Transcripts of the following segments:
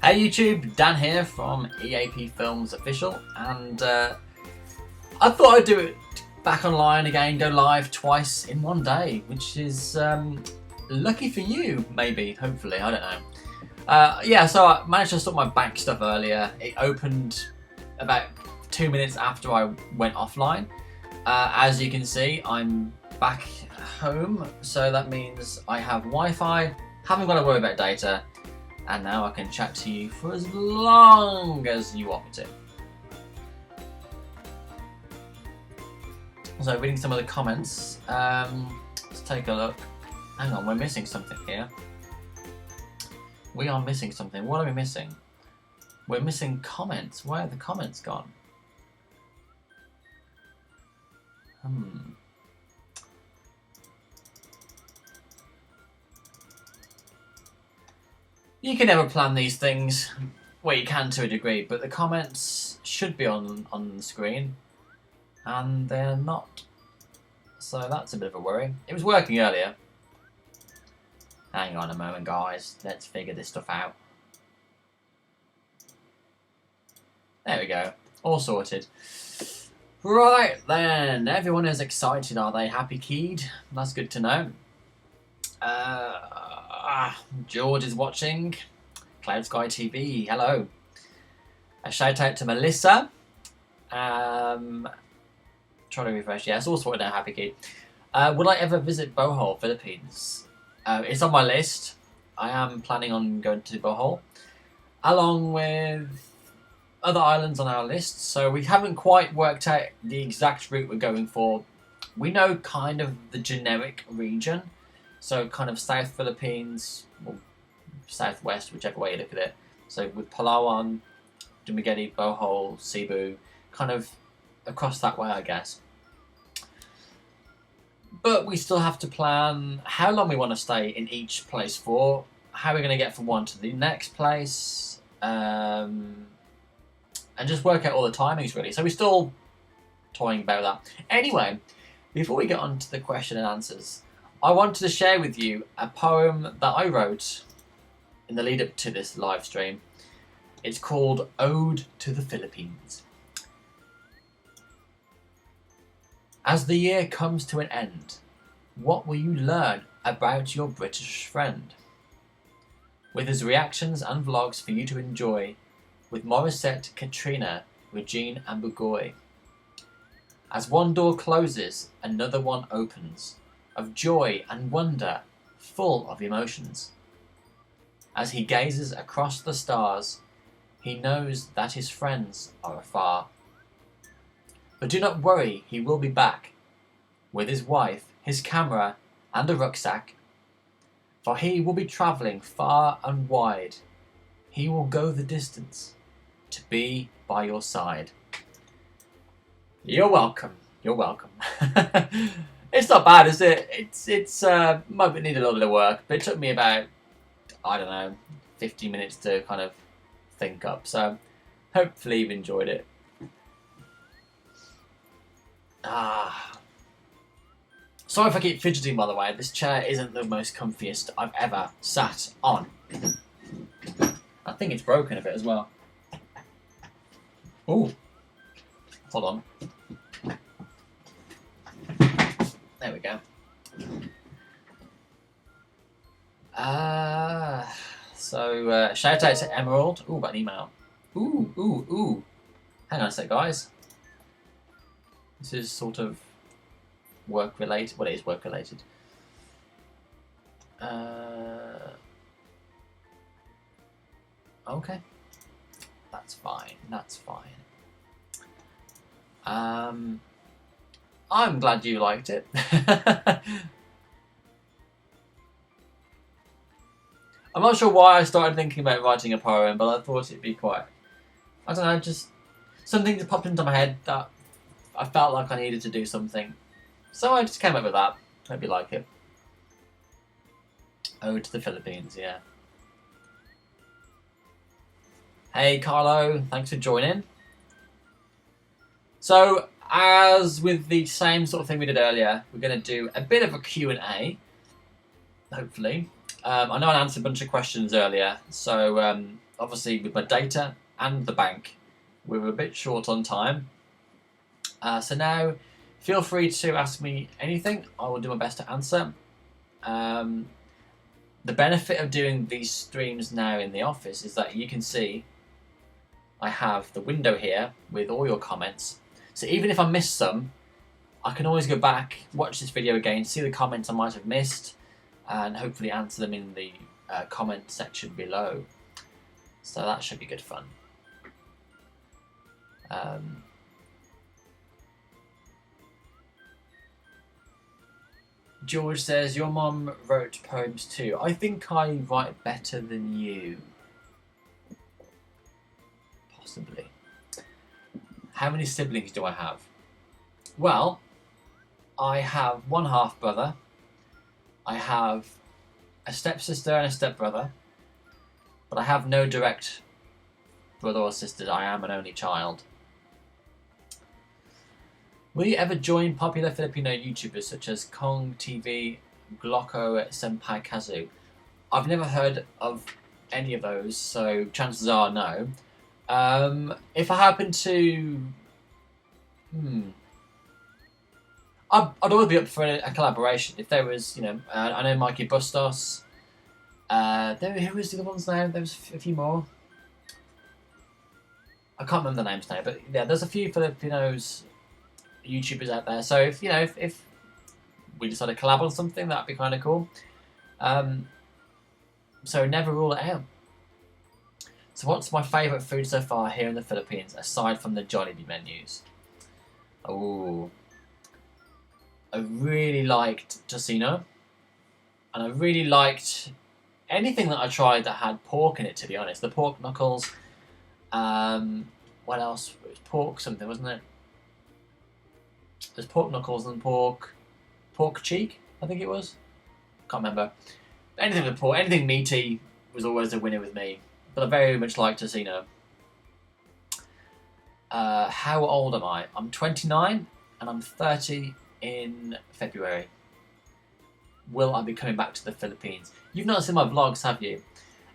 Hey YouTube, Dan here from EAPFilmsOfficial, and I thought I'd do it back online again, go live twice in one day, which is lucky for you, maybe, hopefully, I don't know. Yeah, so I managed to sort my bank stuff earlier. It opened about 2 minutes after I went offline. As you can see, I'm back home, so that means I have Wi-Fi, haven't got to worry about data, and now I can chat to you for as long as you want me to. So reading some of the comments, let's take a look. Hang on, we're missing something here. We are missing something. What are we missing? We're missing comments. Where are the comments gone? You can never plan these things. Well, you can to a degree, but the comments should be on the screen, and they're not. So that's a bit of a worry. It was working earlier. Hang on a moment, guys. Let's figure this stuff out. There we go. All sorted. Right then. Everyone is excited, are they? Happy keyed? That's good to know. George is watching. Cloud Sky TV, hello. A shout out to Melissa. Trying to refresh. Yeah, it's all sorted out, happy kid. Would I ever visit Bohol, Philippines? It's on my list. I am planning on going to Bohol, along with other islands on our list. So we haven't quite worked out the exact route we're going for. We know kind of the generic region. So kind of South Philippines, or Southwest, whichever way you look at it. So with Palawan, Dumaguete, Bohol, Cebu, kind of across that way, I guess. But we still have to plan how long we want to stay in each place for, how we're going to get from one to the next place, and just work out all the timings really. So we're still toying about that. Anyway, before we get on to the question and answers, I wanted to share with you a poem that I wrote in the lead up to this live stream. It's called Ode to the Philippines. As the year comes to an end, what will you learn about your British friend? With his reactions and vlogs for you to enjoy, with Morissette, Katrina, Regine and Bugoy. As one door closes, another one opens, of joy and wonder, full of emotions. As he gazes across the stars, he knows that his friends are afar. But do not worry, he will be back, with his wife, his camera, and a rucksack. For he will be travelling far and wide. He will go the distance to be by your side. You're welcome. You're welcome. It's not bad, is it? It's might need a little bit of work, but it took me about, I don't know, 50 minutes to kind of think up. So hopefully you've enjoyed it. Sorry if I keep fidgeting, by the way. This chair isn't the most comfiest I've ever sat on. I think it's broken a bit as well. Oh, hold on. There we go. So shout out to Emerald. Ooh, got an email. Ooh. Hang on a sec, guys. This is sort of work related. Well, it is work related. Okay. That's fine. That's fine. I'm glad you liked it. I'm not sure why I started thinking about writing a poem, but I thought it'd be quite, I don't know, just something that popped into my head that I felt like I needed to do something. So I just came up with that. Hope you like it. Ode to the Philippines, yeah. Hey Carlo, thanks for joining. So, as with the same sort of thing we did earlier, we're going to do a bit of a Q&A, hopefully. I know I answered a bunch of questions earlier, so obviously with my data and the bank, we're a bit short on time. So now, feel free to ask me anything. I will do my best to answer. The benefit of doing these streams now in the office is that you can see I have the window here with all your comments. So even if I miss some, I can always go back, watch this video again, see the comments I might have missed, and hopefully answer them in the comment section below. So that should be good fun. George says, your mum wrote poems too. I think I write better than you. Possibly. How many siblings do I have? Well, I have one half brother. I have a stepsister and a stepbrother. But I have no direct brother or sister. I am an only child. Will you ever join popular Filipino YouTubers such as Kong TV, Glocko, Senpai Kazu? I've never heard of any of those, so chances are no. If I happen to... I'd always be up for a collaboration. If there was, I know Mikey Bustos. Who was the other ones now? There was a few more. I can't remember the names now, but yeah, there's a few Filipinos... YouTubers out there, so if we decide to collab on something, that'd be kind of cool. So never rule it out. So what's my favourite food so far here in the Philippines, aside from the Jollibee menus? Oh, I really liked tocino, and I really liked anything that I tried that had pork in it, to be honest. The pork knuckles, what else? It was pork something, wasn't it? There's pork knuckles and pork cheek, I think it was. Can't remember. Anything with pork, anything meaty was always a winner with me. But I very much like tocino. How old am I? I'm 29 and I'm 30 in February. Will I be coming back to the Philippines? You've not seen my vlogs, have you?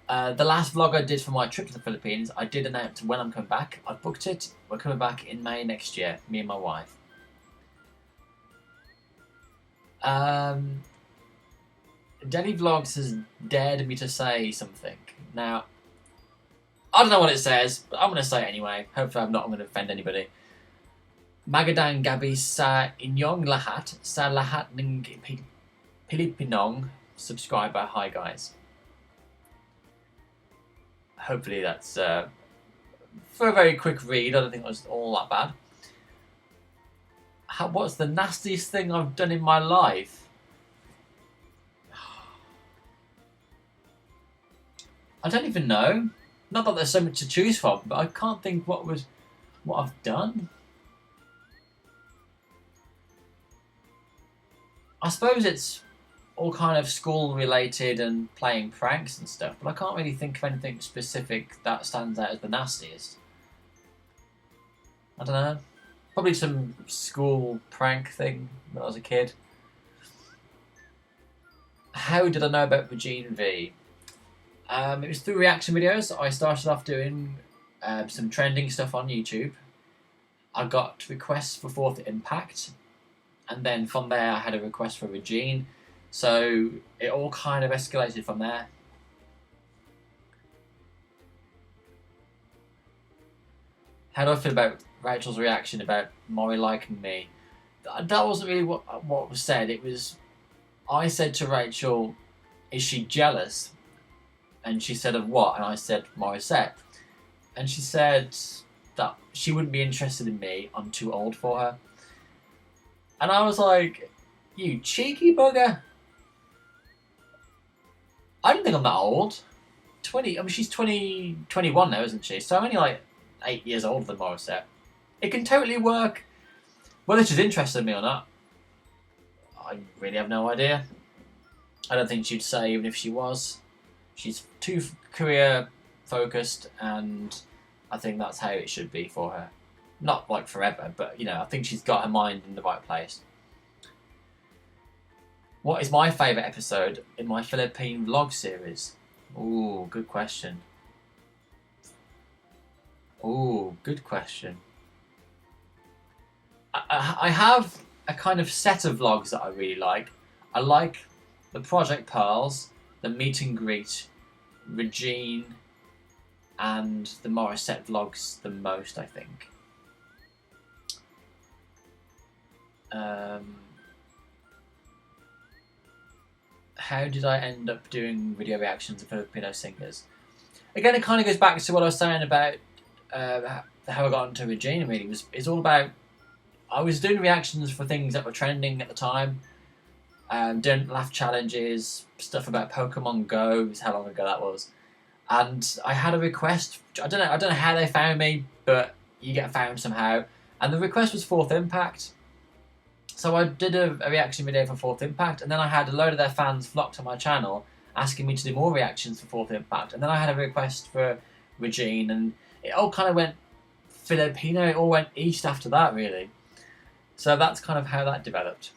The last vlog I did for my trip to the Philippines, I did announce when I'm coming back. I booked it. We're coming back in May next year, me and my wife. Denny Vlogs has dared me to say something. Now, I don't know what it says, but I'm going to say it anyway. Hopefully I'm not going to offend anybody. Magandang gabi sa inyong lahat, sa lahat ng Pilipinong subscriber. Hi guys. Hopefully that's, for a very quick read, I don't think it was all that bad. What's the nastiest thing I've done in my life? I don't even know. Not that there's so much to choose from, but I can't think what I've done. I suppose it's all kind of school related and playing pranks and stuff, but I can't really think of anything specific that stands out as the nastiest. I don't know. Probably some school prank thing when I was a kid. How did I know about Regine V? It was through reaction videos. I started off doing some trending stuff on YouTube. I got requests for Fourth Impact, and then from there I had a request for Regine. So it all kind of escalated from there. How do I feel about Rachel's reaction about Mori liking me? That wasn't really what was said. It was, I said to Rachel, is she jealous? And she said of what? And I said Morissette. And she said that she wouldn't be interested in me. I'm too old for her. And I was like, you cheeky bugger. I don't think I'm that old. 20, I mean, she's 21 now, isn't she? So I'm only like 8 years older than Morissette. It can totally work. Whether she's interested in me or not, I really have no idea. I don't think she'd say even if she was. She's too career focused, and I think that's how it should be for her. Not like forever, but I think she's got her mind in the right place. What is my favourite episode in my Philippine vlog series? Ooh, good question. Oh, good question. I have a kind of set of vlogs that I really like. I like the Project Pearls, the Meet and Greet, Regine, and the Morissette vlogs the most, I think. How did I end up doing video reactions of Filipino singers? Again, it kind of goes back to what I was saying about how I got into Regine. Really, it's all about, I was doing reactions for things that were trending at the time, doing laugh challenges, stuff about Pokemon Go. Is how long ago that was. And I had a request. I don't know how they found me, but you get found somehow. And the request was Fourth Impact. So I did a reaction video for Fourth Impact, and then I had a load of their fans flock to my channel asking me to do more reactions for Fourth Impact. And then I had a request for Regine, and it all kind of went Filipino. It all went east after that, really. So that's kind of how that developed.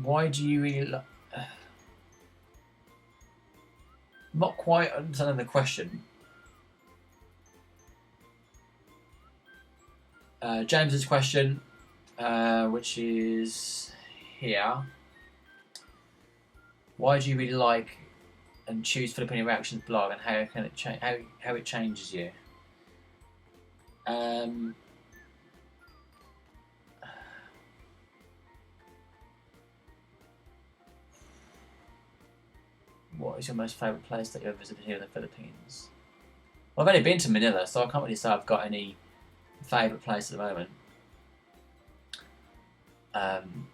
Why do you really... not quite understanding the question. James's question, which is here. Why do you really like and choose Filipino Reactions blog, and how can it how it changes you? What is your most favourite place that you ever visited here in the Philippines? Well, I've only been to Manila, so I can't really say I've got any favourite place at the moment. I'm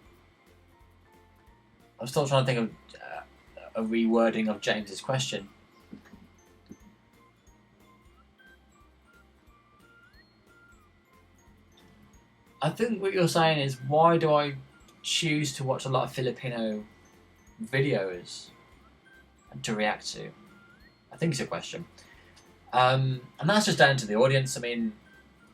still trying to think of a rewording of James's question. I think what you're saying is, why do I choose to watch a lot of Filipino videos to react to? I think it's a question. And that's just down to the audience. I mean,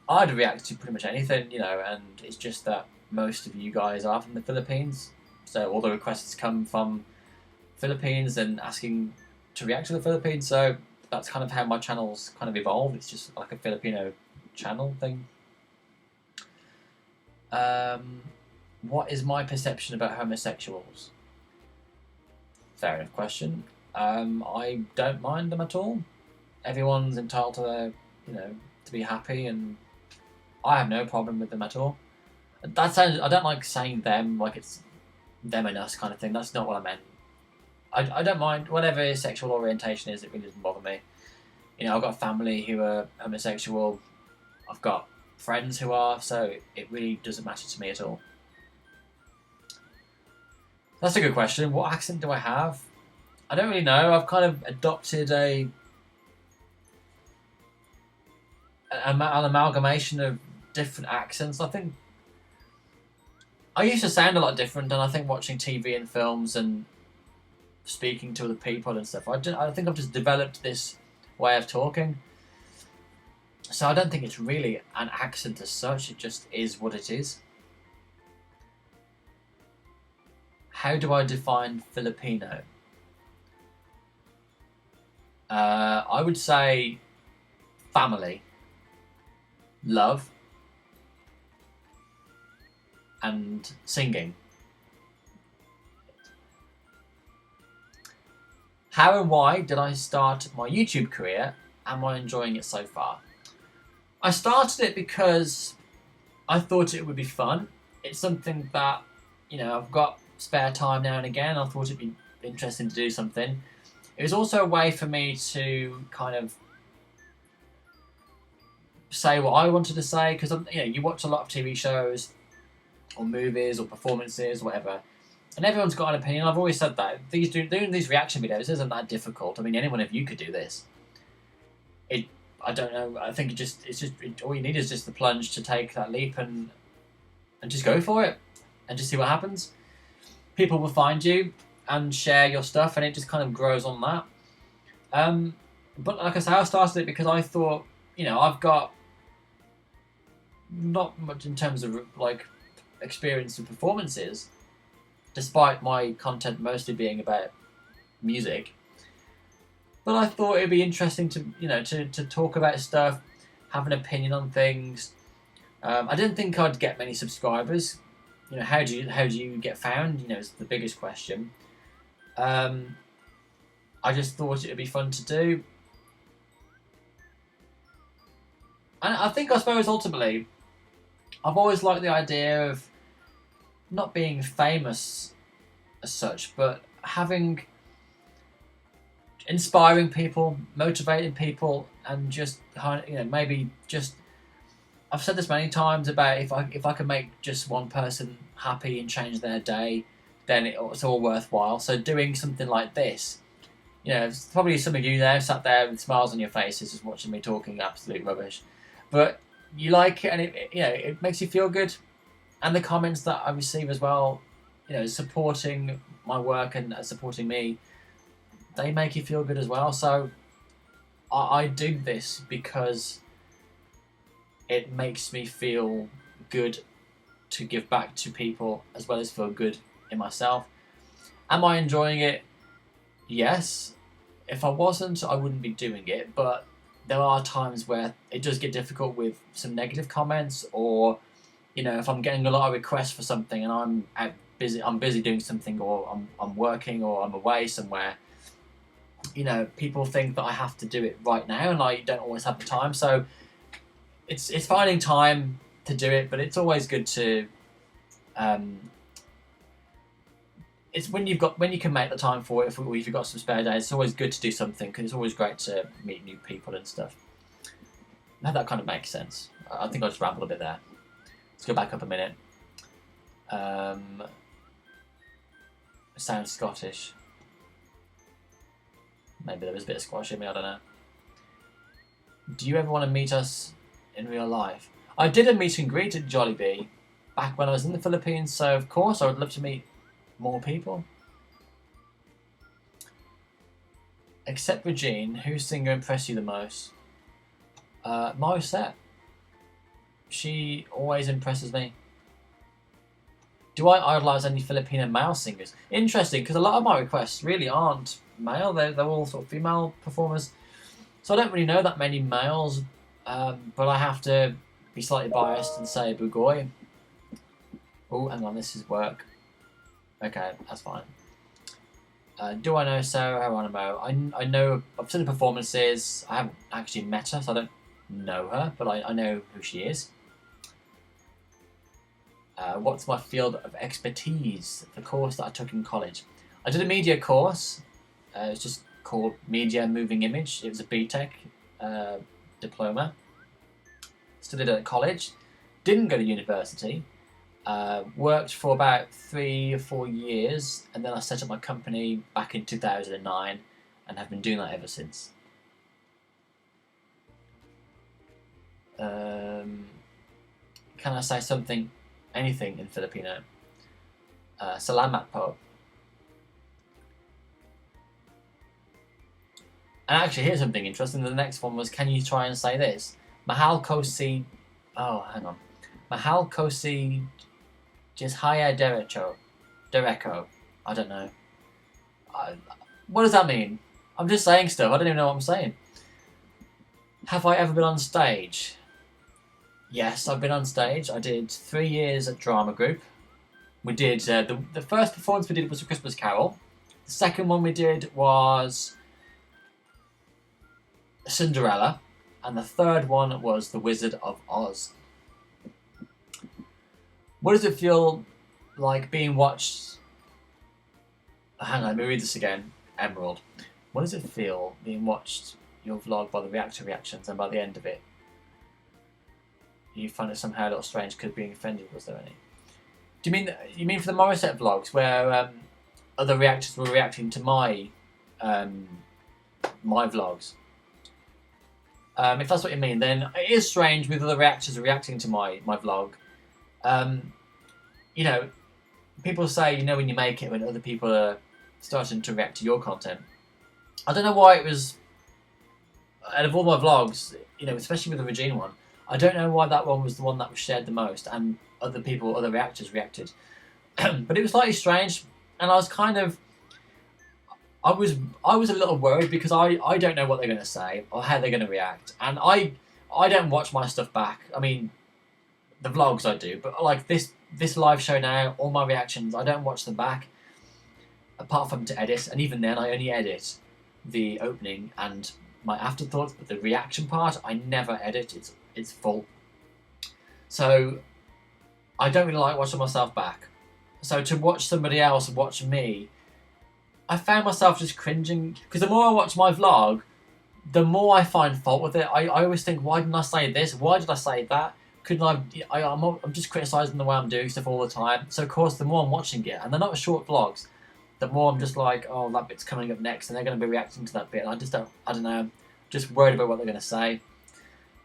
I'd react to pretty much anything, you know, and it's just that most of you guys are from the Philippines, so all the requests come from Philippines and asking to react to the Philippines, so that's kind of how my channel's kind of evolved. It's just like a Filipino channel thing. What is my perception about homosexuals? Fair enough question. I don't mind them at all. Everyone's entitled to their, you know, to be happy, and I have no problem with them at all. That sounds, I don't like saying them like it's them and us kind of thing. That's not what I meant. I don't mind whatever sexual orientation is. It really doesn't bother me. You know, I've got family who are homosexual. I've got friends who are, so it really doesn't matter to me at all. That's a good question. What accent do I have? I don't really know. I've kind of adopted an amalgamation of different accents. I think I used to sound a lot different, and I think watching TV and films and speaking to other people and stuff, I think I've just developed this way of talking. So I don't think it's really an accent as such. It just is what it is. How do I define Filipino? I would say family, love, and singing. How and why did I start my YouTube career? Am I enjoying it so far? I started it because I thought it would be fun. It's something that, you know, I've got spare time now and again. I thought it'd be interesting to do something. It was also a way for me to kind of say what I wanted to say, because, you know, you watch a lot of TV shows or movies or performances or whatever, and everyone's got an opinion. I've always said that doing these reaction videos isn't that difficult. I mean, anyone of you could do this. I don't know. I think all you need is just the plunge to take that leap and just go for it and just see what happens. People will find you and share your stuff, and it just kind of grows on that. But like I say, I started it because I thought, you know, I've got not much in terms of like experience and performances, despite my content mostly being about music. But I thought it'd be interesting to, to talk about stuff, have an opinion on things. I didn't think I'd get many subscribers. How do you get found? Is the biggest question. I just thought it'd be fun to do, and I suppose ultimately, I've always liked the idea of not being famous as such, but inspiring people, motivating people, and just maybe just. I've said this many times about if I can make just one person happy and change their day, then it's all worthwhile. So doing something like this, there's probably some of you there sat there with smiles on your faces just watching me talking absolute rubbish, but you like it, and it makes you feel good, and the comments that I receive as well, supporting my work and supporting me, they make you feel good as well. So I do this because it makes me feel good to give back to people as well as feel good in myself. Am I enjoying it? Yes. If I wasn't, I wouldn't be doing it, but there are times where it does get difficult with some negative comments, or if I'm getting a lot of requests for something and I'm busy doing something, or I'm working, or I'm away somewhere, people think that I have to do it right now, and I don't always have the time. So it's finding time to do it, but it's always good to. It's when you can make the time for it. If you've got some spare days, it's always good to do something, because it's always great to meet new people and stuff. Now that kind of makes sense. I think I just rambled a bit there. Let's go back up a minute. It sounds Scottish. Maybe there was a bit of Scottish in me, I don't know. Do you ever want to meet us in real life? I did a meet and greet at Jollibee back when I was in the Philippines, so of course I would love to meet more people. Except Regine, whose singer impressed you the most? Morissette. She always impresses me. Do I idolise any Filipino male singers? Interesting, because a lot of my requests really aren't male. They're all sort of female performers. So I don't really know that many males, but I have to be slightly biased and say Bugoy. Oh, hang on, this is work. Okay, that's fine. Do I know Sarah Geronimo? I know, I've seen the performances. I haven't actually met her, so I don't know her, but I know who she is. What's my field of expertise? The course that I took in college. I did a media course. It's just called Media Moving Image. It was a BTEC diploma. Studied at college. Didn't go to university. Worked for about 3 or 4 years, and then I set up my company back in 2009 and have been doing that ever since. Can I say something, anything in Filipino? Salamat po. And actually, here's something interesting. The next one was, can you try and say this? Mahal ko si... Oh, hang on. Mahal ko si... Jishaya Derecho. I don't know. What does that mean? I'm just saying stuff. I don't even know what I'm saying. Have I ever been on stage? Yes, I've been on stage. I did 3 years at drama group. We did... the first performance we did was A Christmas Carol. The second one we did was... Cinderella, and the third one was The Wizard of Oz. What does it feel like being watched? Hang on, let me read this again. Emerald. What does it feel being watched, your vlog, by the reactions, and by the end of it, you find it somehow a little strange because being offended? Was there any? Do you mean for the Morissette vlogs where other reactors were reacting to my vlogs? If that's what you mean, then it is strange with other reactors reacting to my vlog. People say, when you make it, when other people are starting to react to your content. I don't know why it was, out of all my vlogs, especially with the Regine one, I don't know why that one was the one that was shared the most, and other reactors reacted. But it was slightly strange, and I was kind of, I was I was a little worried because I don't know what they're going to say or how they're going to react, and I don't watch my stuff back. I mean, the vlogs I do, but like this live show now, all my reactions I don't watch them back, apart from to edit, and even then I only edit the opening and my afterthoughts, but the reaction part I never edit. It's full, so I don't really like watching myself back. So to watch somebody else watch me, I found myself just cringing because the more I watch my vlog, the more I find fault with it. I always think, why didn't I say this? Why did I say that? Couldn't I'm just criticising the way I'm doing stuff all the time. So of course, the more I'm watching it, and they're not short vlogs, the more I'm just like, oh, that bit's coming up next, and they're going to be reacting to that bit. And I don't know, just worried about what they're going to say.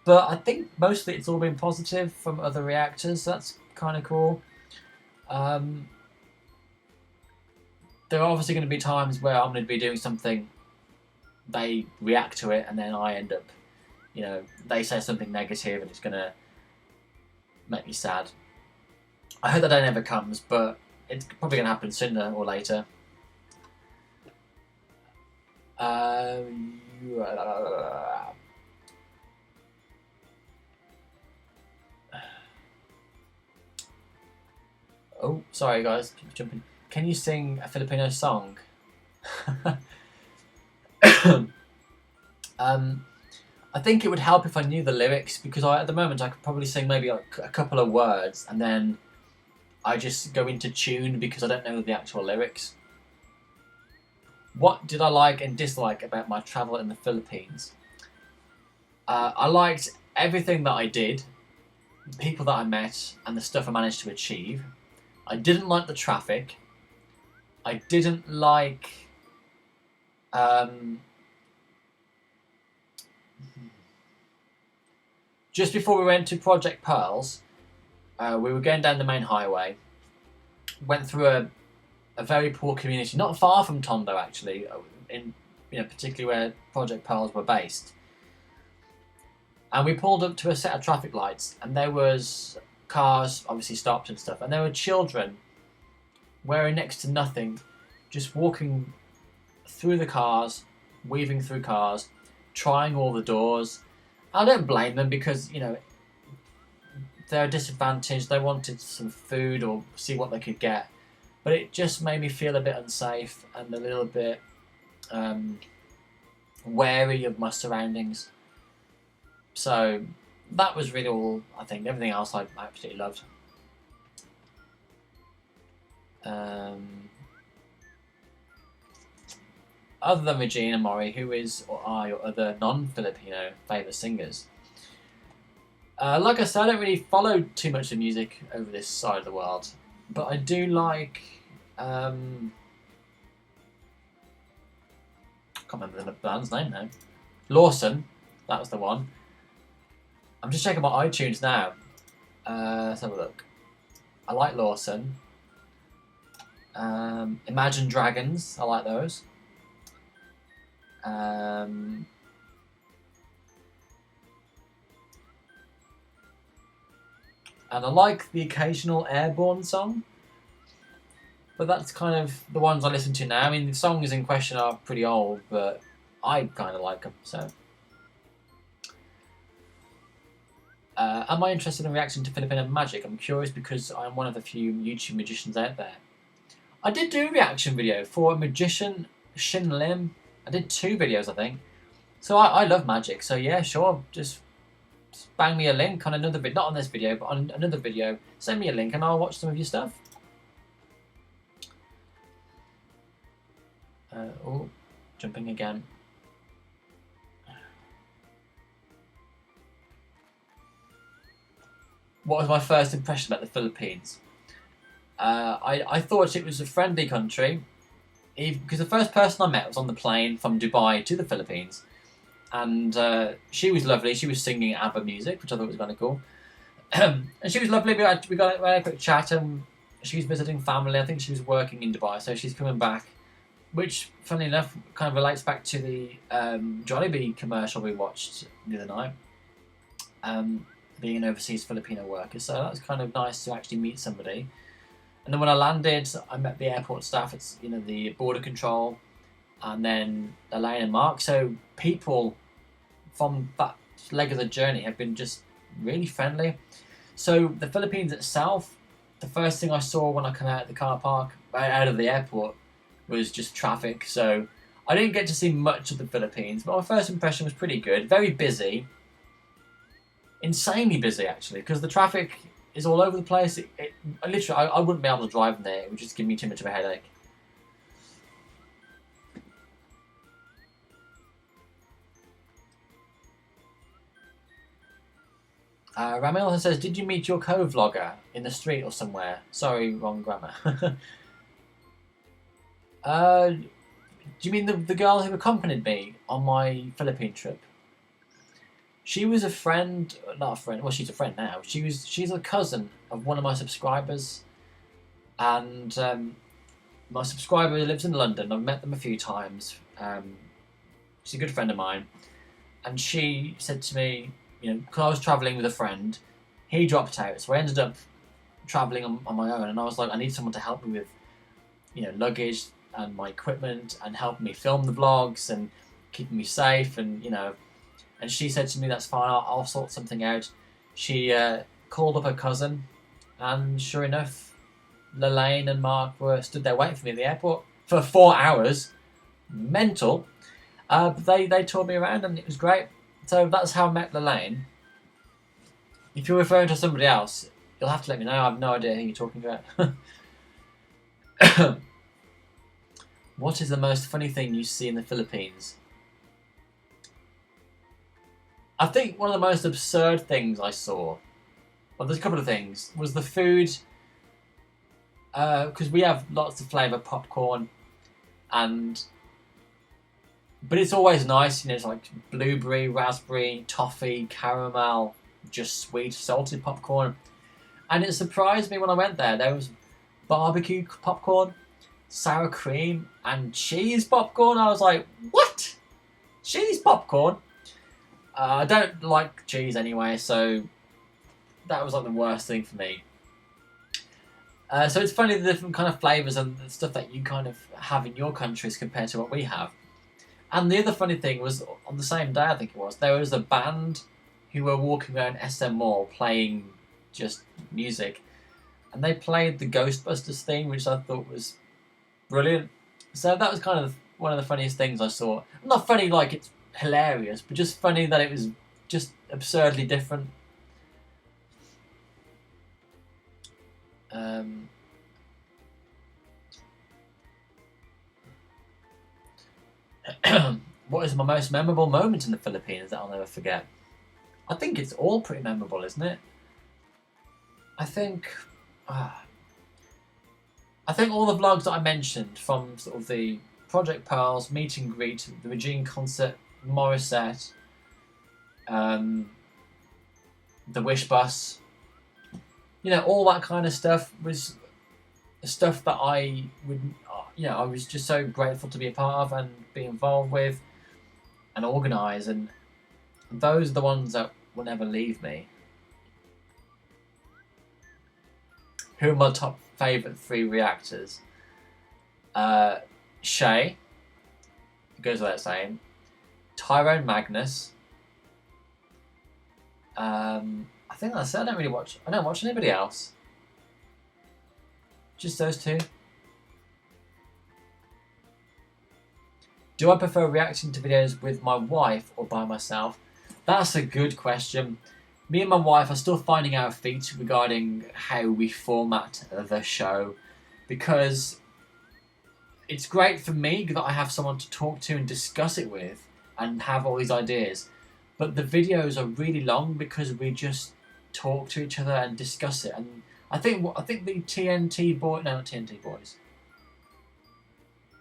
But I think mostly it's all been positive from other reactors. So that's kind of cool. There are obviously going to be times where I'm going to be doing something, they react to it, and then I end up, they say something negative, and it's going to make me sad. I hope that day never comes, but it's probably going to happen sooner or later. Oh, sorry guys, keep jumping. Can you sing a Filipino song? I think it would help if I knew the lyrics, because at the moment I could probably sing maybe like a couple of words and then I just go into tune because I don't know the actual lyrics. What did I like and dislike about my travel in the Philippines? I liked everything that I did, the people that I met, and the stuff I managed to achieve. I didn't like the traffic. I didn't like just before we went to Project Pearls, we were going down the main highway, went through a very poor community, not far from Tondo actually, in particularly where Project Pearls were based. And we pulled up to a set of traffic lights, and there was cars obviously stopped and stuff, and there were children wearing next to nothing, just walking through the cars, weaving through cars, trying all the doors. I don't blame them because, they're disadvantaged, they wanted some food or see what they could get. But it just made me feel a bit unsafe and a little bit wary of my surroundings. So that was really all, I think. Everything else I absolutely loved. Other than Regine and Mori, who is or are your other non-Filipino favourite singers? Like I said, I don't really follow too much of music over this side of the world, but I do like. I can't remember the band's name now. Lawson, that was the one. I'm just checking my iTunes now. Let's have a look. I like Lawson. Imagine Dragons, I like those. And I like the occasional Airborne song, but that's kind of the ones I listen to now. I mean, the songs in question are pretty old, but I kind of like them, so. Am I interested in reacting to Filipino magic? I'm curious because I'm one of the few YouTube magicians out there. I did do a reaction video for a magician, Shin Lim. I did 2 videos, I think. So I love magic, so yeah, sure, just bang me a link on another video, not on this video, but on another video. Send me a link and I'll watch some of your stuff. Oh, jumping again. What was my first impression about the Philippines? I thought it was a friendly country, because the first person I met was on the plane from Dubai to the Philippines, and she was lovely. She was singing ABBA music, which I thought was kind of cool. And she was lovely. We had a quick chat, and she was visiting family. I think she was working in Dubai, so she's coming back, which, funnily enough, kind of relates back to the Jollibee commercial we watched the other night. Being an overseas Filipino worker, so that was kind of nice to actually meet somebody. And then when I landed, I met the airport staff. It's the border control, and then Elaine and Mark. So people from that leg of the journey have been just really friendly. So the Philippines itself, the first thing I saw when I came out of the car park, out of the airport, was just traffic. So I didn't get to see much of the Philippines, but my first impression was pretty good. Very busy. Insanely busy, actually, because the traffic is all over the place. Literally, I wouldn't be able to drive in there. It would just give me too much of a headache. Ramil says, did you meet your co-vlogger in the street or somewhere? Sorry, wrong grammar. Do you mean the girl who accompanied me on my Philippine trip? She was a friend, not a friend, well, she's a friend now. She's a cousin of one of my subscribers. And my subscriber lives in London. I've met them a few times. She's a good friend of mine. And she said to me, you know, because I was travelling with a friend, he dropped out. So I ended up travelling on my own. And I was like, I need someone to help me with, you know, luggage and my equipment and helping me film the vlogs and keeping me safe. And, you know, and she said to me, that's fine, I'll sort something out. She called up her cousin. And sure enough, Lelaine and Mark stood there waiting for me at the airport for 4 hours. Mental. But they toured me around and it was great. So that's how I met Lelaine. If you're referring to somebody else, you'll have to let me know. I have no idea who you're talking about. What is the most funny thing you see in the Philippines? I think one of the most absurd things I saw, well, there's a couple of things, was the food. Because we have lots of flavour popcorn, but it's always nice, you know, it's like blueberry, raspberry, toffee, caramel, just sweet, salted popcorn. And it surprised me when I went there. There was barbecue popcorn, sour cream, and cheese popcorn. I was like, what? Cheese popcorn? I don't like cheese anyway, so that was like the worst thing for me. So it's funny the different kind of flavours and the stuff that you kind of have in your countries compared to what we have. And the other funny thing was, on the same day, I think it was, there was a band who were walking around SM Mall playing just music. And they played the Ghostbusters theme, which I thought was brilliant. So that was kind of one of the funniest things I saw. Not funny like it's hilarious, but just funny that it was just absurdly different. What is my most memorable moment in the Philippines that I'll never forget? I think it's all pretty memorable, isn't it? I think all the vlogs that I mentioned, from sort of the Project Pearls, meet and greet, the Regine concert, Morissette, the Wish Bus, you know, all that kind of stuff was stuff that I would, you know, I was just so grateful to be a part of and be involved with and organise, and those are the ones that will never leave me. Who are my top favourite 3 reactors? Shay, goes without saying. Tyrone Magnus. I think that's it. I don't watch anybody else. Just those 2. Do I prefer reacting to videos with my wife or by myself? That's a good question. Me and my wife are still finding our feet regarding how we format the show, because it's great for me that I have someone to talk to and discuss it with and have all these ideas. But the videos are really long because we just talk to each other and discuss it. And I think the TNT boy, no, not TNT boys,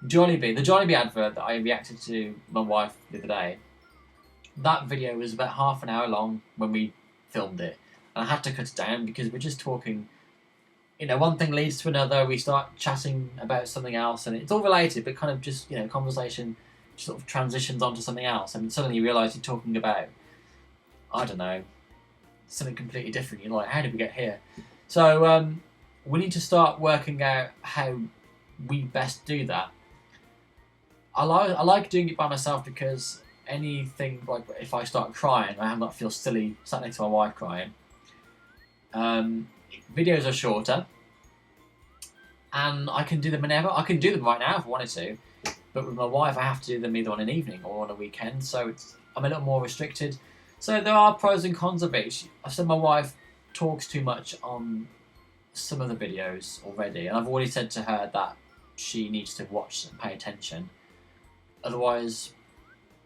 Jollibee, the Jollibee advert that I reacted to my wife the other day, that video was about half an hour long when we filmed it. And I had to cut it down because we're just talking, you know, one thing leads to another, we start chatting about something else, and it's all related, but kind of just, you know, conversation sort of transitions onto something else, and suddenly you realise you're talking about, I don't know, something completely different. You're like, how did we get here? So we need to start working out how we best do that. I like doing it by myself because anything like if I start crying, I have not feel silly sat next to my wife crying. Videos are shorter, and I can do them whenever. I can do them right now if I wanted to, but with my wife, I have to do them either on an evening or on a weekend. So I'm a little more restricted. So there are pros and cons of it. I've said my wife talks too much on some of the videos already, and I've already said to her that she needs to watch and pay attention. Otherwise,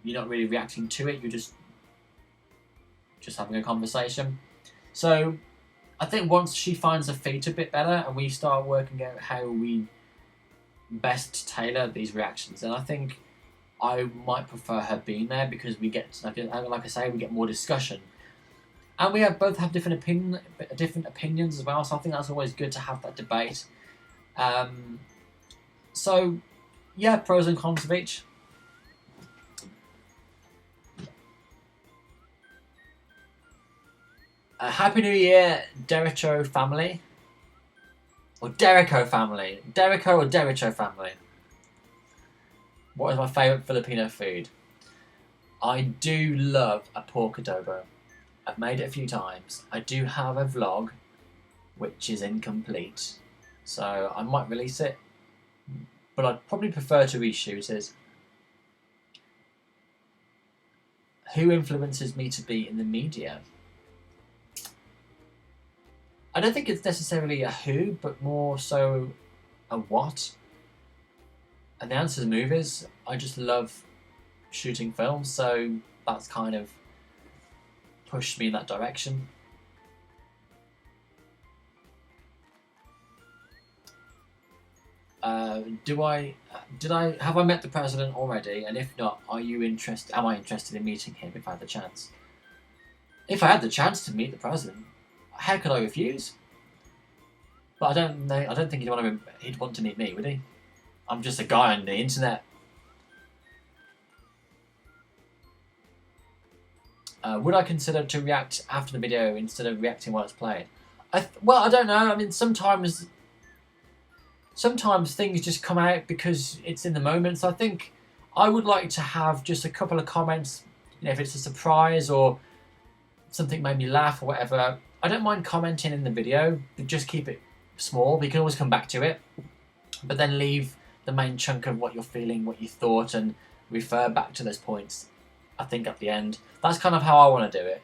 you're not really reacting to it. You're just having a conversation. So I think once she finds her feet a bit better and we start working out how we best tailor these reactions, then I think I might prefer her being there because we get, like I say, we get more discussion. And we both have different opinions as well, so I think that's always good to have that debate. So, yeah, pros and cons of each. Happy New Year, Dericho family. Or Dericho family. Dericho or Dericho family. What is my favourite Filipino food? I do love a pork adobo. I've made it a few times. I do have a vlog, which is incomplete. So I might release it. But I'd probably prefer to reshoot it. Who influences me to be in the media? I don't think it's necessarily a who, but more so a what. And the answer is movies. I just love shooting films, so that's kind of pushed me in that direction. Have I met the president already? And if not, am I interested in meeting him if I had the chance? If I had the chance to meet the president, how could I refuse? But I don't think he'd want to meet me, would he? I'm just a guy on the internet. Would I consider to react after the video instead of reacting while it's played? Well, I don't know. I mean, sometimes things just come out because it's in the moment. So I think I would like to have just a couple of comments. You know, if it's a surprise or something made me laugh or whatever, I don't mind commenting in the video, but just keep it small. We can always come back to it, but then leave the main chunk of what you're feeling, what you thought, and refer back to those points, I think, at the end. That's kind of how I want to do it.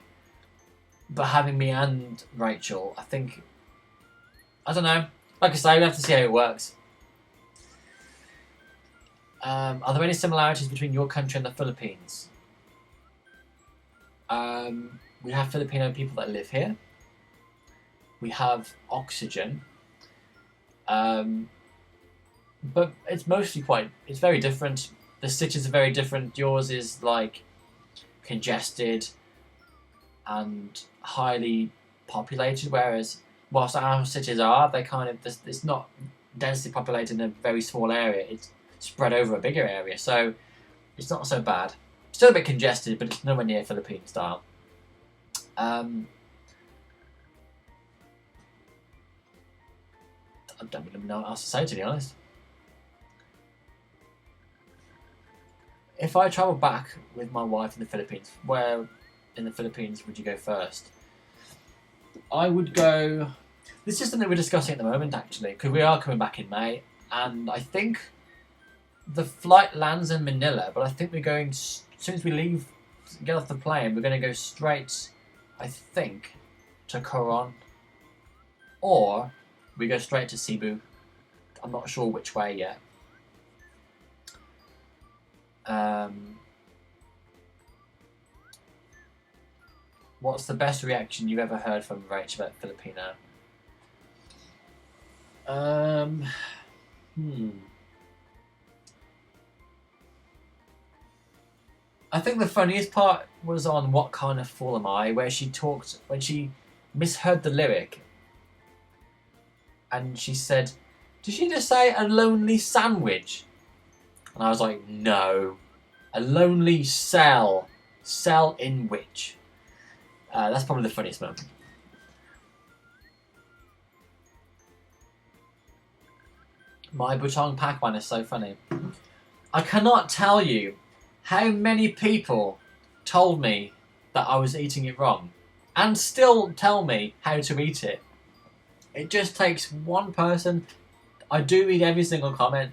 But having me and Rachel, I think, I don't know. Like I say, we have to see how it works. Are there any similarities between your country and the Philippines? We have Filipino people that live here. We have oxygen. But it's it's very different. The cities are very different. Yours is like congested and highly populated, whereas whilst our cities are, it's not densely populated in a very small area. It's spread over a bigger area, so it's not so bad. Still a bit congested, but it's nowhere near Philippine style. I don't really know what else to say, to be honest. If I travel back with my wife in the Philippines, where in the Philippines would you go first? I would go... This is something we're discussing at the moment, actually, because we are coming back in May, and I think the flight lands in Manila, but I think we're going... As soon as we get off the plane, we're going to go straight, I think, to Coron, or we go straight to Cebu. I'm not sure which way yet. What's the best reaction you've ever heard from Rachel about Filipino? I think the funniest part was on What Kind of Fool Am I, where when she misheard the lyric and she said, did she just say a lonely sandwich? And I was like, no, a lonely cell in which. That's probably the funniest moment. My Butong Pakwan is so funny. I cannot tell you how many people told me that I was eating it wrong and still tell me how to eat it. It just takes one person. I do read every single comment.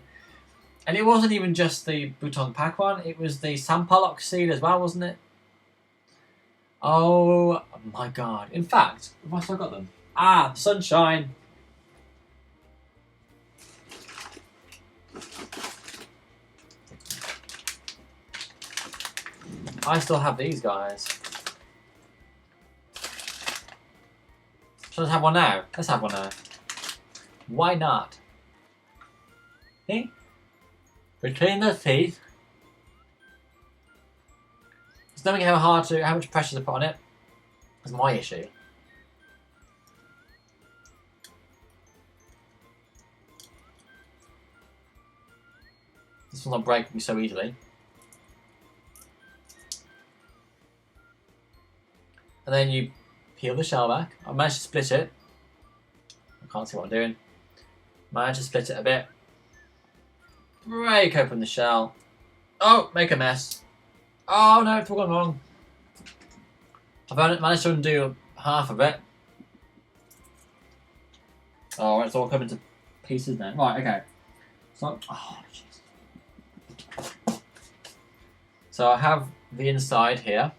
And it wasn't even just the Butong Pak one, it was the Sampalok seed as well, wasn't it? Oh my god. In fact, have I still got them? Ah, sunshine. I still have these guys. Shall I have one now? Let's have one now. Why not? See? Between the teeth. It's knowing how much pressure to put on it is my issue. This one's not breaking so easily. And then you peel the shell back. I managed to split it. I can't see what I'm doing. Managed to split it a bit. Break open the shell. Oh, make a mess. Oh no, it's all gone wrong. I've managed to undo half of it. Oh, it's all coming to pieces now. Right, okay. So, oh, jeez. So I have the inside here.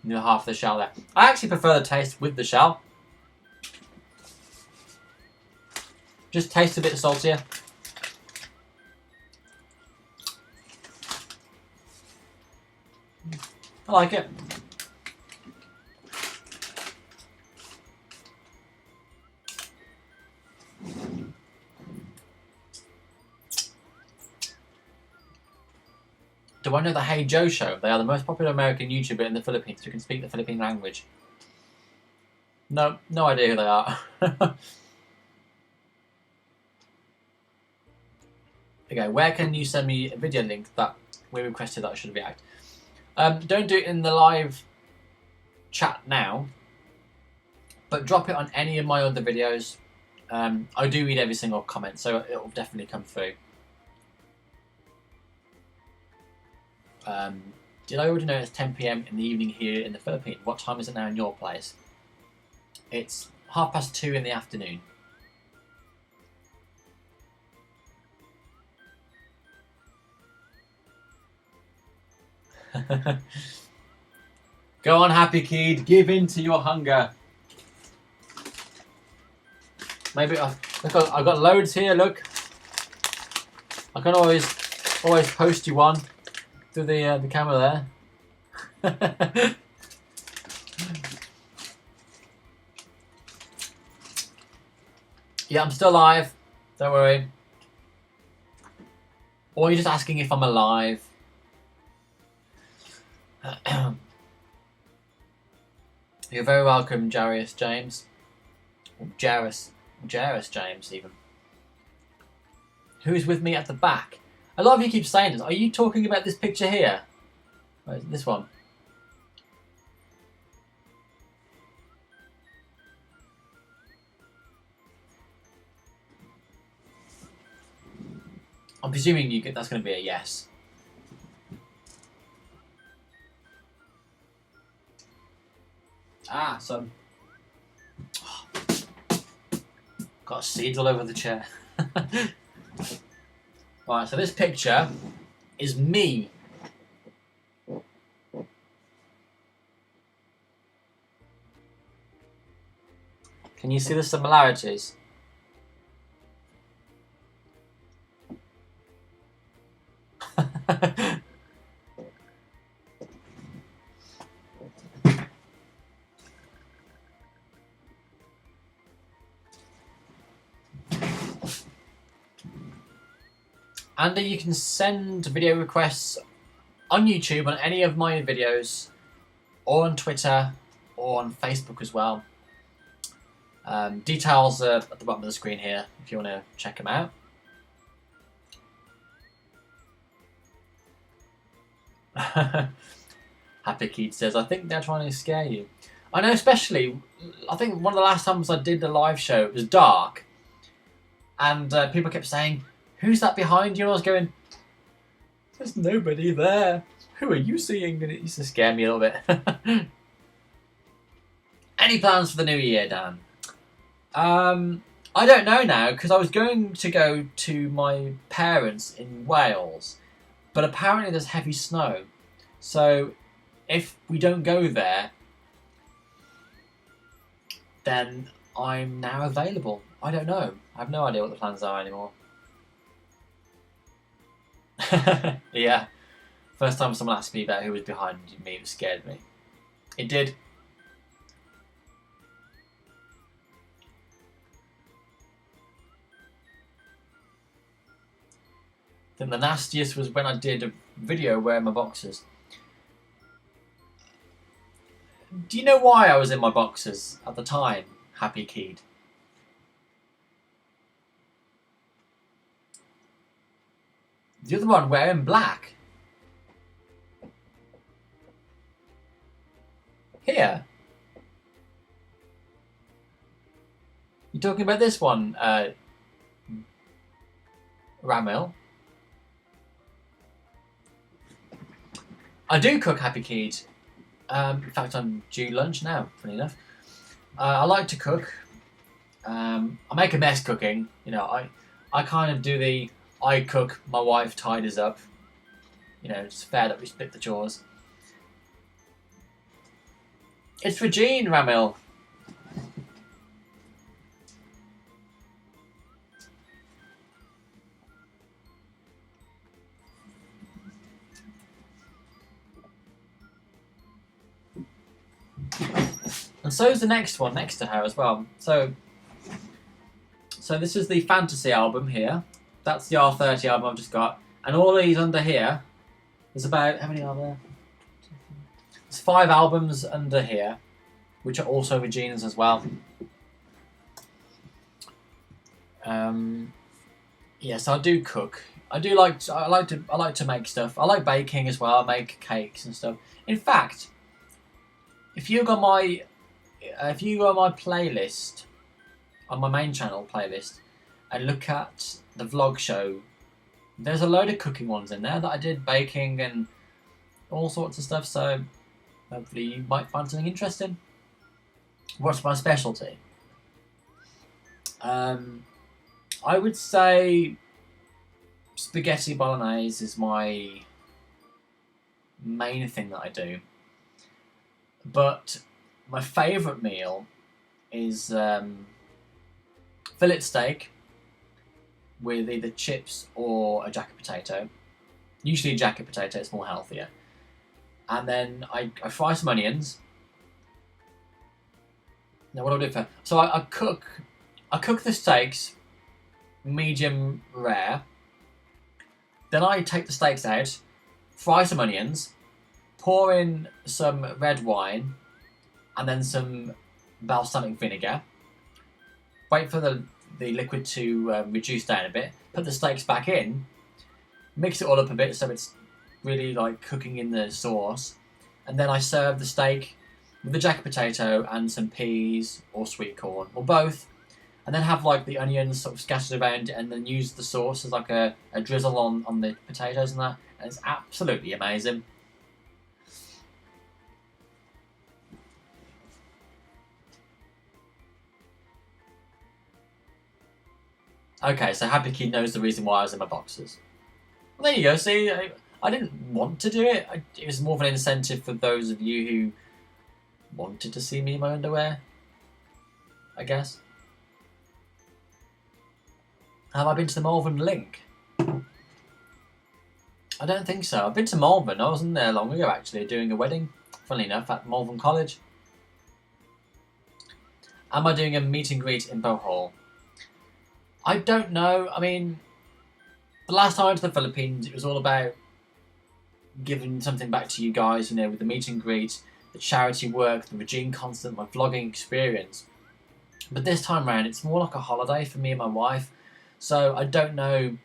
The half of the shell there. I actually prefer the taste with the shell. Just tastes a bit saltier. I like it. Do I know the Hey Joe Show? They are the most popular American YouTuber in the Philippines who can speak the Philippine language. No idea who they are. Okay, where can you send me a video link that we requested that I should react? Don't do it in the live chat now, but drop it on any of my other videos. I do read every single comment, so it will definitely come through. Did I already know it's 10 PM in the evening here in the Philippines? What time is it now in your place? It's 2:30 in the afternoon. Go on, Happy Kid, give in to your hunger. Maybe look, I've got loads here. Look, I can always post you one through the camera there. Yeah, I'm still alive. Don't worry. Or you're just asking if I'm alive. You're very welcome, Jarius James. Or Jairus James, even. Who's with me at the back? A lot of you keep saying this. Are you talking about this picture here? Or is it this one? I'm presuming that's going to be a yes. Ah, so got seeds all over the chair. Right, so this picture is me. Can you see the similarities? And you can send video requests on YouTube on any of my videos, or on Twitter, or on Facebook as well. Details are at the bottom of the screen here if you want to check them out. Happy Keith says, I think they're trying to scare you. I know, especially, I think one of the last times I did the live show, it was dark. And people kept saying, who's that behind you? And I was going, there's nobody there. Who are you seeing? And it used to scare me a little bit. Any plans for the new year, Dan? I don't know now, because I was going to go to my parents in Wales, but apparently there's heavy snow. So if we don't go there, then I'm now available. I don't know. I have no idea what the plans are anymore. Yeah. First time someone asked me about who was behind me, it scared me. It did. Then the nastiest was when I did a video wearing my boxers. Do you know why I was in my boxers at the time, Happy Kid? The other one wearing black. Here. You talking about this one, Ramil? I do cook, Happy Kid. In fact, I'm due lunch now, funny enough. I like to cook. I make a mess cooking. You know, I kind of do the I cook, my wife tidies up. You know, it's fair that we split the chores. It's Regine, Ramil. And so is the next one next to her as well. So this is the fantasy album here. That's the R30 album I've just got. And all these under here, there's about, how many are there? There's 5 albums under here, which are also Regina's as well. Yes, I do cook. I like to make stuff. I like baking as well. I make cakes and stuff. In fact, if you go on my playlist, on my main channel playlist, and look at the vlog show, there's a load of cooking ones in there that I did, baking and all sorts of stuff, so hopefully you might find something interesting. What's my specialty? I would say spaghetti bolognese is my main thing that I do. But my favourite meal is fillet steak with either chips or a jacket potato. Usually a jacket potato, it's more healthier. And then I fry some onions. Now what do I do for? So I cook the steaks medium rare. Then I take the steaks out, fry some onions, pour in some red wine, and then some balsamic vinegar. Wait for the liquid to reduce down a bit. Put the steaks back in. Mix it all up a bit so it's really like cooking in the sauce. And then I serve the steak with the jacket potato and some peas or sweet corn, or both. And then have like the onions sort of scattered around it, and then use the sauce as like a drizzle on the potatoes and that. And it's absolutely amazing. Okay, so Happy Kid knows the reason why I was in my boxers. Well, there you go, see, I didn't want to do it. It was more of an incentive for those of you who wanted to see me in my underwear, I guess. Have I been to the Malvern Link? I don't think so. I've been to Malvern. I wasn't there long ago, actually, doing a wedding, funnily enough, at Malvern College. Am I doing a meet and greet in Bohol? I don't know. I mean, the last time I went to the Philippines, it was all about giving something back to you guys, you know, with the meet and greet, the charity work, the Regine concert, my vlogging experience. But this time around, it's more like a holiday for me and my wife. So I don't know,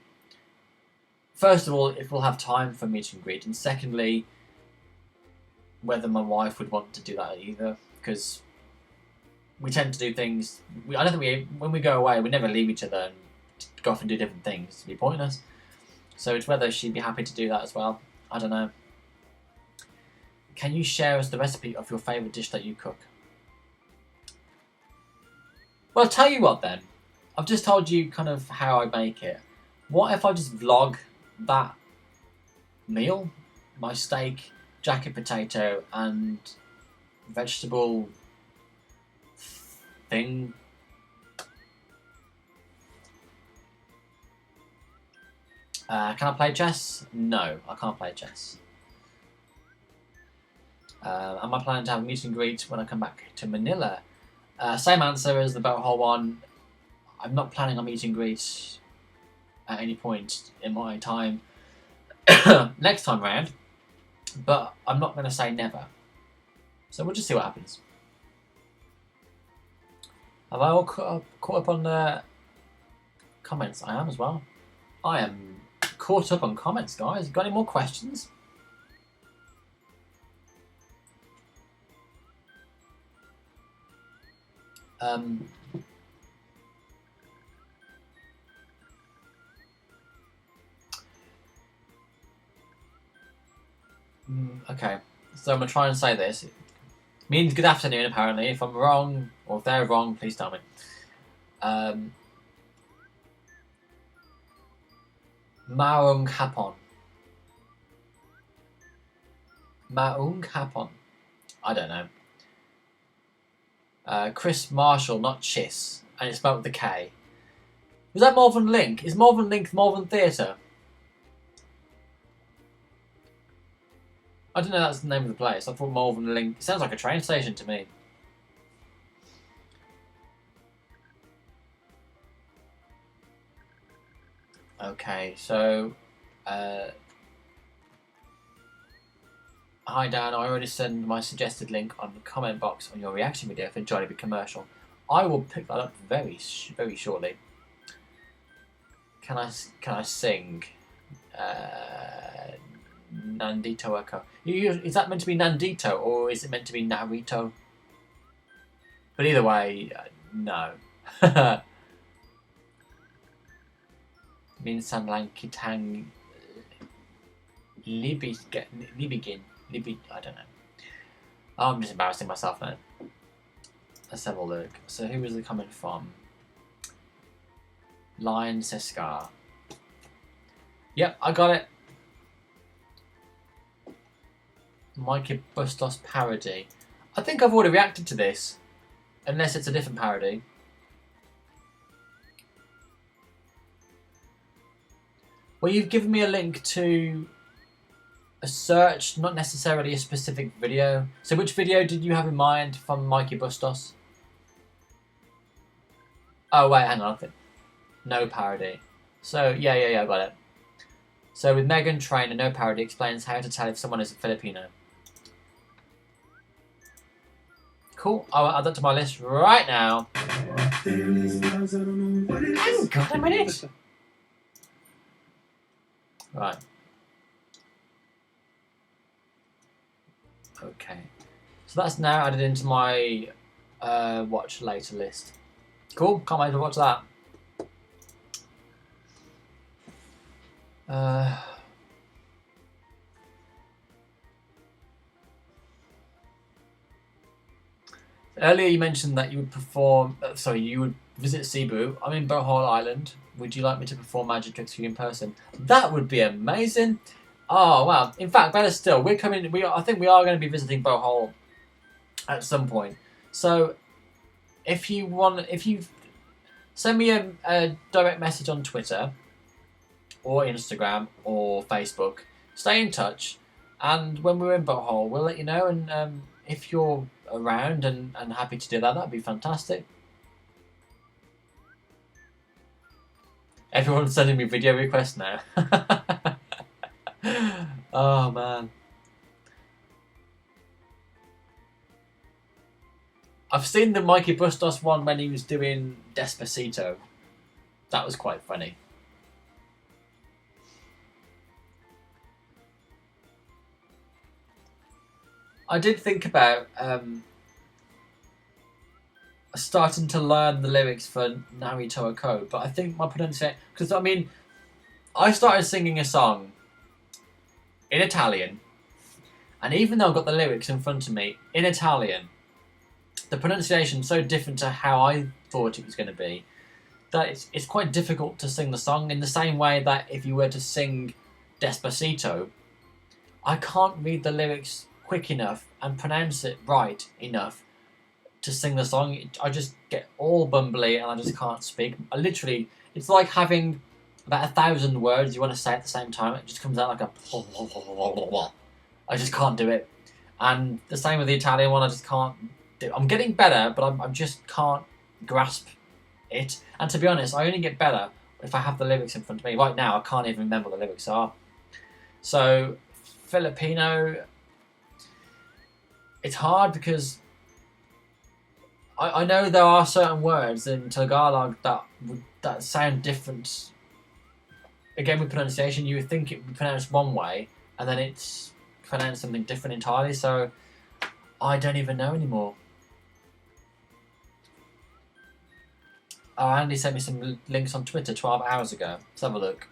first of all, if we'll have time for meet and greet, and secondly, whether my wife would want to do that either, because we tend to do things, I don't think when we go away, we never leave each other, and go off and do different things. It'd be pointless. So it's whether she'd be happy to do that as well. I don't know. Can you share us the recipe of your favourite dish that you cook? Well, I'll tell you what then. I've just told you kind of how I make it. What if I just vlog that meal? My steak, jacket potato, and vegetable thing. Can I play chess? No, I can't play chess. Am I planning to have a meet and greet when I come back to Manila? Same answer as the boat hole one. I'm not planning on meet and greet at any point in my time next time round, but I'm not going to say never. So we'll just see what happens. Have I all caught up on the comments? I am as well. I am caught up on comments, guys. Got any more questions? Okay, so I'm going to try and say this. It means good afternoon, apparently. If I'm wrong, or if they're wrong, please tell me. Maung hapon. Maung hapon. I don't know. Chris Marshall, not Chiss, and it's spelled with the K. Was that Malvern Link? Is Malvern Link Malvern Theatre? I didn't know that's the name of the place. I thought Malvern Link. It sounds like a train station to me. Okay, so hi Dan, I already sent my suggested link on the comment box on your reaction video for Jollibee commercial. I will pick that up very shortly. Can I sing? Nandito Echo. Is that meant to be Nandito or is it meant to be Narito? But either way, no. Minsan lang kitang libigin. I don't know. Oh, I'm just embarrassing myself now. Let's have a look. So who was the comment from? Lion Seskar. Yep, I got it. Mikey Bustos parody. I think I've already reacted to this. Unless it's a different parody. Well, you've given me a link to a search, not necessarily a specific video. So which video did you have in mind from Mikey Bustos? Oh, wait, hang on. No parody. So, yeah, I got it. So with Megan Trainor, no parody explains how to tell if someone is a Filipino. Cool, I'll add that to my list right now. Hang on a minute. Right. Okay. So that's now added into my watch later list. Cool, can't wait to watch that. Earlier you mentioned that you would perform, you would visit Cebu. I'm in Bohol Island. Would you like me to perform magic tricks for you in person? That would be amazing. Oh wow! In fact, better still, we're coming. I think we are going to be visiting Bohol at some point. So, if you send me a direct message on Twitter, or Instagram, or Facebook. Stay in touch, and when we're in Bohol, we'll let you know. And if you're around and happy to do that, that'd be fantastic. Everyone's sending me video requests now. Oh man. I've seen the Mikey Bustos one when he was doing Despacito. That was quite funny. I did think about starting to learn the lyrics for Narito Ako, but I think my pronunciation, because I mean, I started singing a song in Italian, and even though I've got the lyrics in front of me in Italian, the pronunciation's so different to how I thought it was going to be that it's quite difficult to sing the song, in the same way that if you were to sing Despacito, I can't read the lyrics quick enough and pronounce it right enough to sing the song. I just get all bumbly and I just can't speak. I literally, it's like having about 1,000 words you want to say at the same time. It just comes out like a... I just can't do it. And the same with the Italian one, I just can't do. I'm getting better, but I just can't grasp it. And to be honest, I only get better if I have the lyrics in front of me. Right now, I can't even remember what the lyrics are. So, Filipino, it's hard because I know there are certain words in Tagalog that sound different. Again, with pronunciation, you would think it would be pronounced one way, and then it's pronounced something different entirely, so I don't even know anymore. Oh, Andy sent me some links on Twitter 12 hours ago. Let's have a look.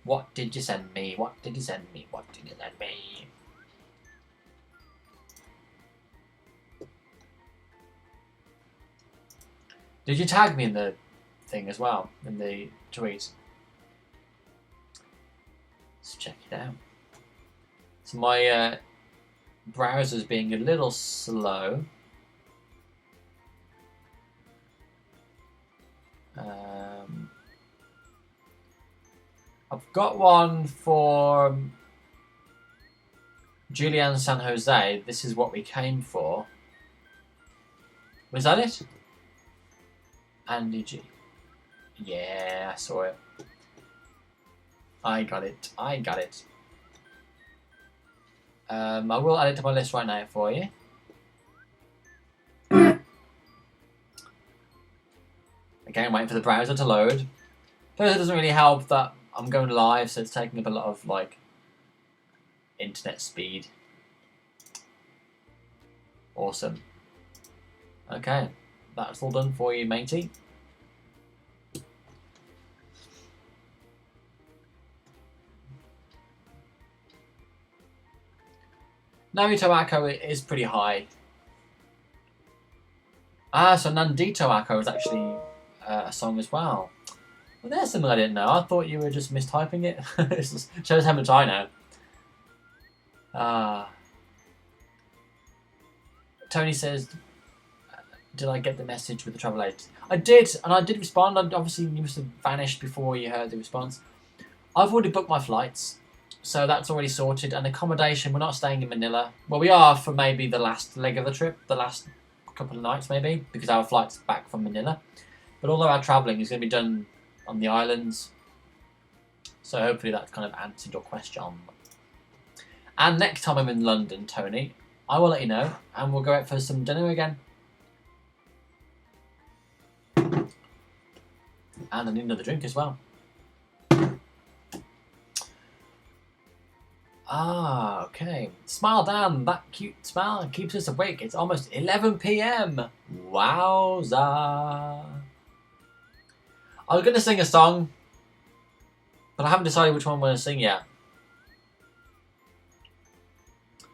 What did you send me? What did you send me? What did you send me? Did you tag me in the thing as well, in the tweet? Let's check it out. So my browser's being a little slow. I've got one for Julian San Jose. This is what we came for. Was that it? Andy G. Yeah, I saw it. I got it. I got it. I will add it to my list right now for you. Again, waiting for the browser to load. Plus, it doesn't really help that I'm going live, so it's taking up a lot of like internet speed. Awesome. Okay, that's all done for you, matey. Narito Ako is pretty high. Ah, so Nandito Ako is actually a song as well. Well, there's something I didn't know. I thought you were just mistyping it. It shows how much I know. Tony says, did I get the message with the travel agent? I did, and I did respond. Obviously, you must have vanished before you heard the response. I've already booked my flights, so that's already sorted. And accommodation, we're not staying in Manila. Well, we are for maybe the last leg of the trip, the last couple of nights maybe, because our flight's back from Manila. But all of our travelling is going to be done on the islands. So hopefully that's kind of answered your question. And next time I'm in London, Tony, I will let you know, and we'll go out for some dinner again. And I need another drink as well. Ah, okay. Smile, Dan. That cute smile keeps us awake. It's almost 11 PM. Wowza. I was going to sing a song, but I haven't decided which one I'm going to sing yet.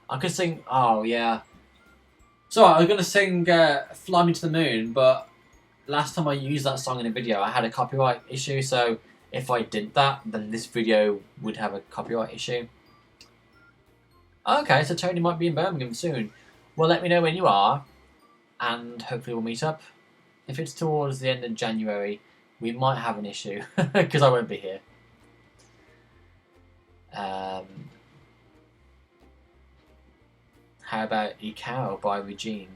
I could sing... Oh, yeah. So, I was going to sing Fly Me to the Moon, but last time I used that song in a video, I had a copyright issue, so if I did that, then this video would have a copyright issue. Okay, so Tony might be in Birmingham soon. Well, let me know when you are, and hopefully we'll meet up. If it's towards the end of January, we might have an issue, because I won't be here. How about Icao by Regine?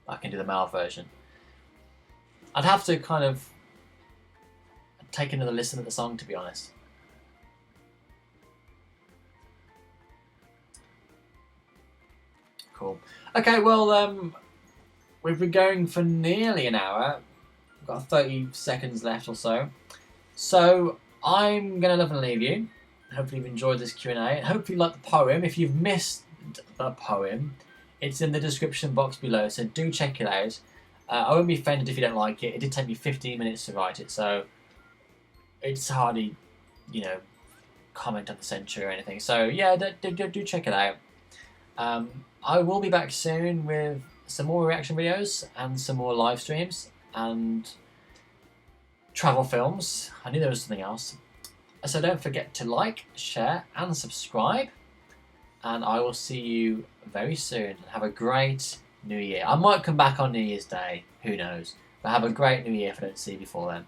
I can do the male version. I'd have to kind of take another listen at the song, to be honest. Cool. Okay, well, we've been going for nearly an hour. We've got 30 seconds left or so. So I'm going to love and leave you. Hopefully you've enjoyed this Q&A. And hopefully you like the poem. If you've missed the poem, It's in the description box below, so do check it out. I won't be offended if you don't like it. It did take me 15 minutes to write it, so it's hardly, you know, comment of the century or anything. So yeah, do check it out. I will be back soon with some more reaction videos and some more live streams and travel films. I knew there was something else. So don't forget to like, share and subscribe. And I will see you very soon. Have a great New Year. I might come back on New Year's Day. Who knows? But have a great New Year if I don't see you before then.